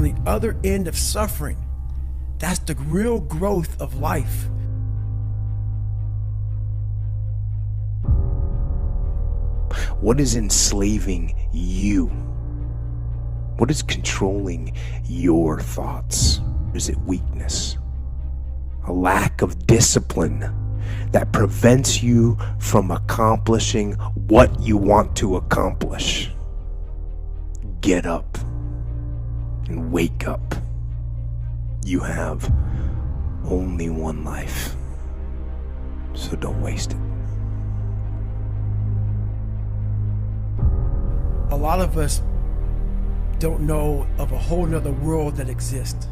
on the other end of suffering. That's the real growth of life. What is enslaving you? What is controlling your thoughts? Is it weakness? A lack of discipline that prevents you from accomplishing what you want to accomplish? Get up and wake up. You have only one life, so don't waste it. A lot of us don't know of a whole nother world that exists.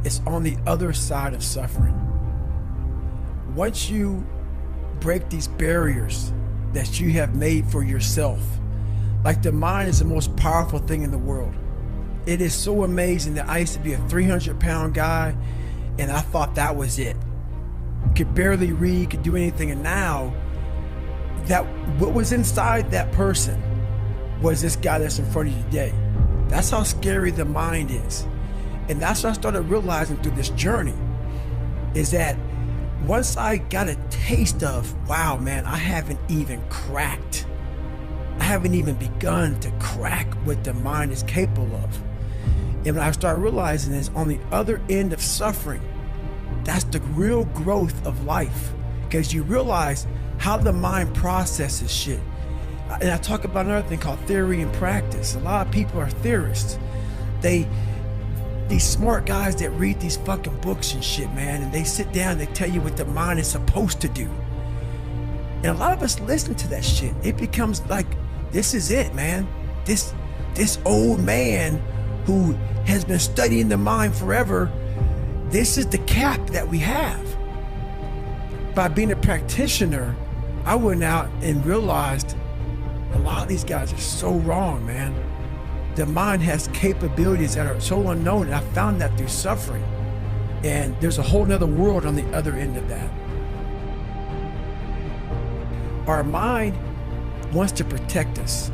It's on the other side of suffering. Once you break these barriers that you have made for yourself, like the mind is the most powerful thing in the world. It is so amazing that I used to be a 300-pound guy and I thought that was it. Could barely read, could do anything, and now that what was inside that person was this guy that's in front of you today. That's how scary the mind is. And that's what I started realizing through this journey, is that once I got a taste of, wow, man, I haven't even cracked. I haven't even begun to crack what the mind is capable of. And when I started realizing is on the other end of suffering, that's the real growth of life. Because you realize how the mind processes shit. And I talk about another thing called theory and practice. A lot of people are theorists. These smart guys that read these fucking books and shit, man, and they sit down and they tell you what the mind is supposed to do. And a lot of us listen to that shit. It becomes like, this is it, man. This old man who has been studying the mind forever, this is the cap that we have. By being a practitioner, I went out and realized a lot of these guys are so wrong, man. The mind has capabilities that are so unknown, and I found that through suffering. And there's a whole nother world on the other end of that. Our mind wants to protect us.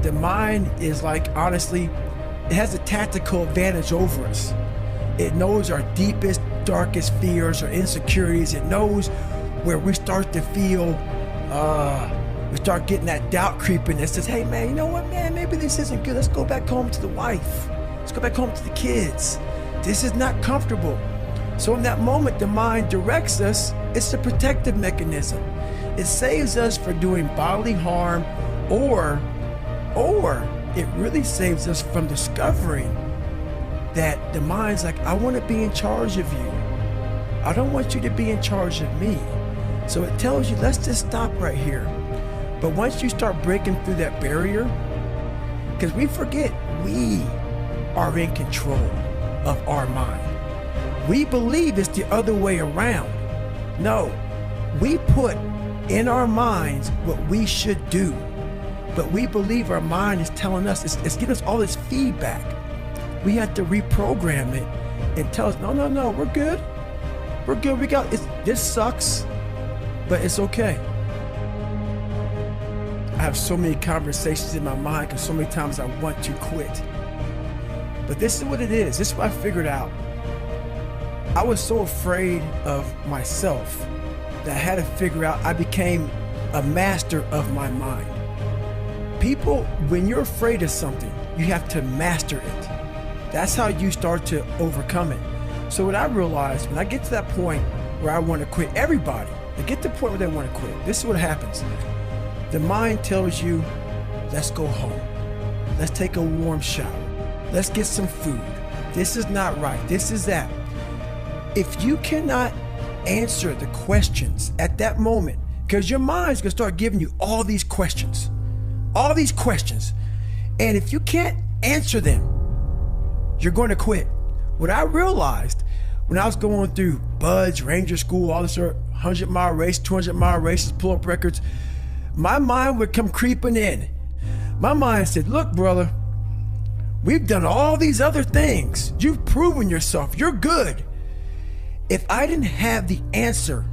The mind is like, honestly, it has a tactical advantage over us. It knows our deepest, darkest fears or insecurities. It knows where we start to feel, we start getting that doubt creeping that says, hey man, you know what, man, maybe this isn't good. Let's go back home to the wife. Let's go back home to the kids. This is not comfortable. So in that moment, the mind directs us. It's a protective mechanism. It saves us from doing bodily harm, or it really saves us from discovering that the mind's like, I want to be in charge of you. I don't want you to be in charge of me. So it tells you, let's just stop right here. But once you start breaking through that barrier, because we forget we are in control of our mind. We believe it's the other way around. No, we put in our minds what we should do, but we believe our mind is telling us, it's giving us all this feedback. We have to reprogram it and tell us, no, we're good. We're good, this sucks, but it's okay. I have so many conversations in my mind because so many times I want to quit. But this is what it is. This is what I figured out. I was so afraid of myself that I had to figure out, I became a master of my mind. People, when you're afraid of something, you have to master it. That's how you start to overcome it. So what I realized, when I get to that point where I want to quit, everybody, they get to the point where they want to quit. This is what happens. The mind tells you, let's go home. Let's take a warm shower. Let's get some food. This is not right. This is that. If you cannot answer the questions at that moment, because your mind's gonna start giving you all these questions. And if you can't answer them, you're going to quit. What I realized when I was going through BUD/S, Ranger School, all this 100-mile race, 200-mile races, pull-up records, my mind would come creeping in. My mind said, look, brother, we've done all these other things. You've proven yourself. You're good. If I didn't have the answer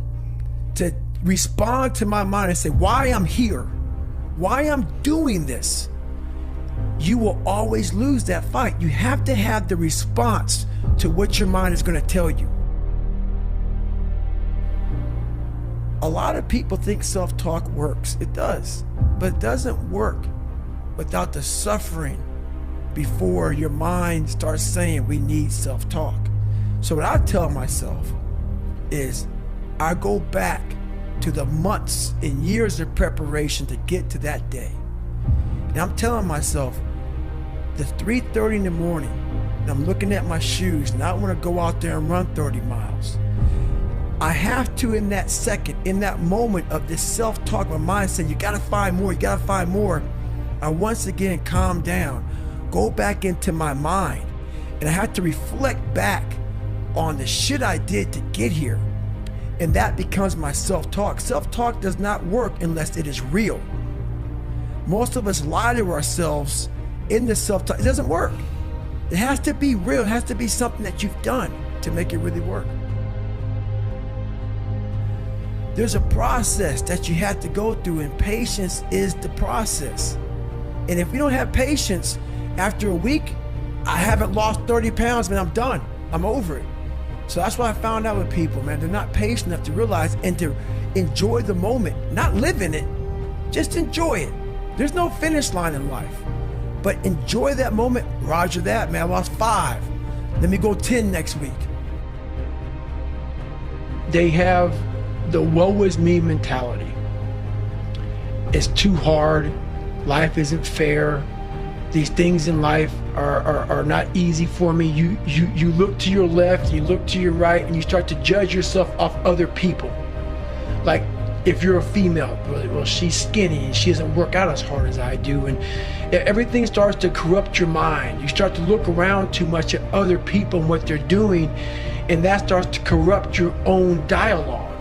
to respond to my mind and say why I'm here, why I'm doing this, you will always lose that fight. You have to have the response to what your mind is going to tell you. A lot of people think self-talk works. It does, but it doesn't work without the suffering before your mind starts saying we need self-talk. So what I tell myself is I go back to the months and years of preparation to get to that day. And I'm telling myself, the 3:30 in the morning, and I'm looking at my shoes, and I want to go out there and run 30 miles. I have to, in that second, in that moment of this self-talk, my mind saying, you gotta find more, you gotta find more. I once again calm down, go back into my mind, and I have to reflect back on the shit I did to get here. And that becomes my self-talk. Self-talk does not work unless it is real. Most of us lie to ourselves in the self-talk. It doesn't work. It has to be real. It has to be something that you've done to make it really work. There's a process that you have to go through, and patience is the process. And if we don't have patience, after a week, I haven't lost 30 pounds, man, I'm done. I'm over it. So that's what I found out with people, man. They're not patient enough to realize and to enjoy the moment, not live in it, just enjoy it. There's no finish line in life, but enjoy that moment. Roger that, man, I lost 5. Let me go 10 next week. They have the woe is me mentality. It's too hard. Life isn't fair. These things in life are not easy for me. You look to your left, you look to your right, and you start to judge yourself off other people. Like if you're a female, well, she's skinny and she doesn't work out as hard as I do, and everything starts to corrupt your mind. You start to look around too much at other people and what they're doing, and that starts to corrupt your own dialogue.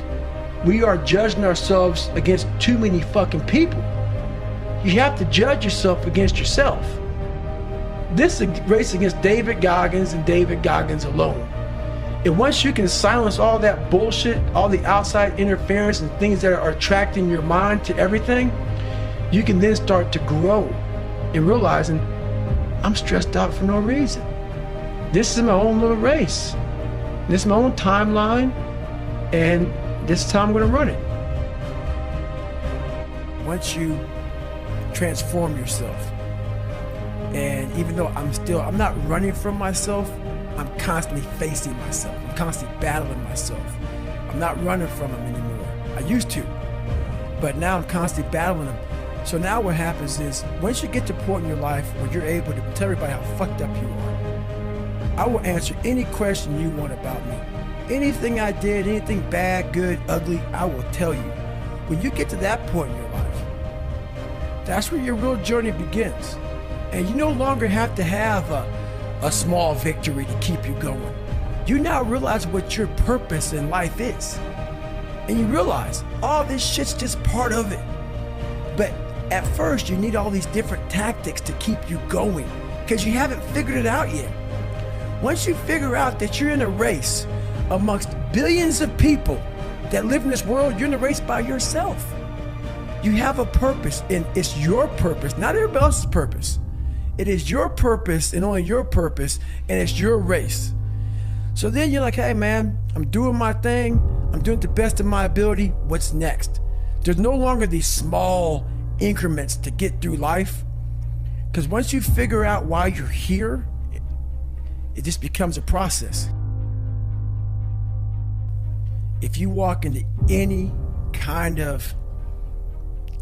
We are judging ourselves against too many fucking people. You have to judge yourself against yourself. This is a race against David Goggins and David Goggins alone. And once you can silence all that bullshit, all the outside interference and things that are attracting your mind to everything, you can then start to grow and realizing, I'm stressed out for no reason. This is my own little race. This is my own timeline, and this is how I'm gonna run it. Once you transform yourself, and even though I'm not running from myself, I'm constantly facing myself. I'm constantly battling myself. I'm not running from them anymore. I used to, but now I'm constantly battling them. So now what happens is, once you get to a point in your life where you're able to tell everybody how fucked up you are, I will answer any question you want about me. Anything I did, anything bad, good, ugly, I will tell you. When you get to that point in your life, that's where your real journey begins. And you no longer have to have a small victory to keep you going. You now realize what your purpose in life is. And you realize all this shit's just part of it. But at first, you need all these different tactics to keep you going, because you haven't figured it out yet. Once you figure out that you're in a race amongst billions of people that live in this world, you're in a race by yourself. You have a purpose, and it's your purpose, not everybody else's purpose. It is your purpose and only your purpose, and it's your race. So then you're like, hey man, I'm doing my thing. I'm doing the best of my ability. What's next? There's no longer these small increments to get through life, because once you figure out why you're here, it just becomes a process. If you walk into any kind of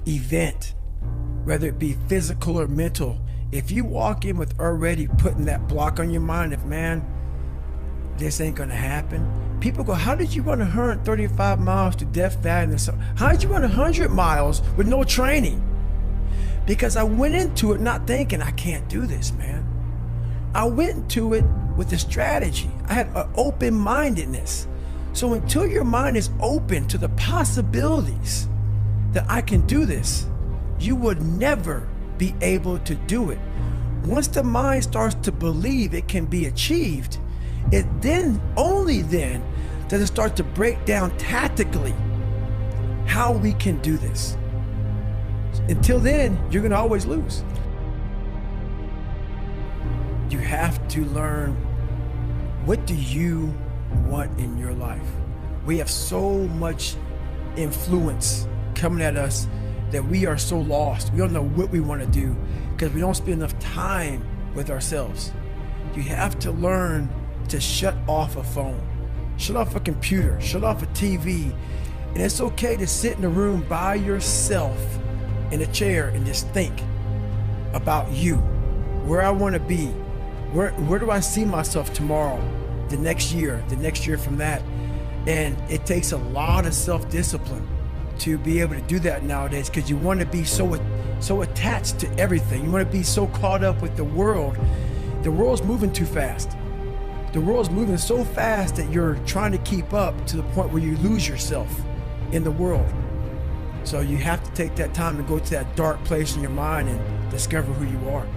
event, whether it be physical or mental, if you walk in with already putting that block on your mind of, man, this ain't gonna happen. People go, how did you run 135 miles to Death Valley? How did you run 100 miles with no training? Because I went into it not thinking, I can't do this, man. I went into it with a strategy. I had an open-mindedness. So until your mind is open to the possibilities that I can do this, you would never be able to do it. Once the mind starts to believe it can be achieved, it then, only then, does it start to break down tactically how we can do this. Until then, you're gonna always lose. have to learn, what do you want in your life? We have so much influence coming at us that we are so lost. We don't know what we want to do because we don't spend enough time with ourselves. You have to learn to shut off a phone, shut off a computer, shut off a TV. And it's okay to sit in a room by yourself in a chair and just think about you, where I want to be, where do I see myself tomorrow, the next year from that. And it takes a lot of self-discipline to be able to do that nowadays, because you want to be so attached to everything. You want to be so caught up with the world. The world's moving too fast. The world's moving so fast that you're trying to keep up to the point where you lose yourself in the world. So you have to take that time to go to that dark place in your mind and discover who you are.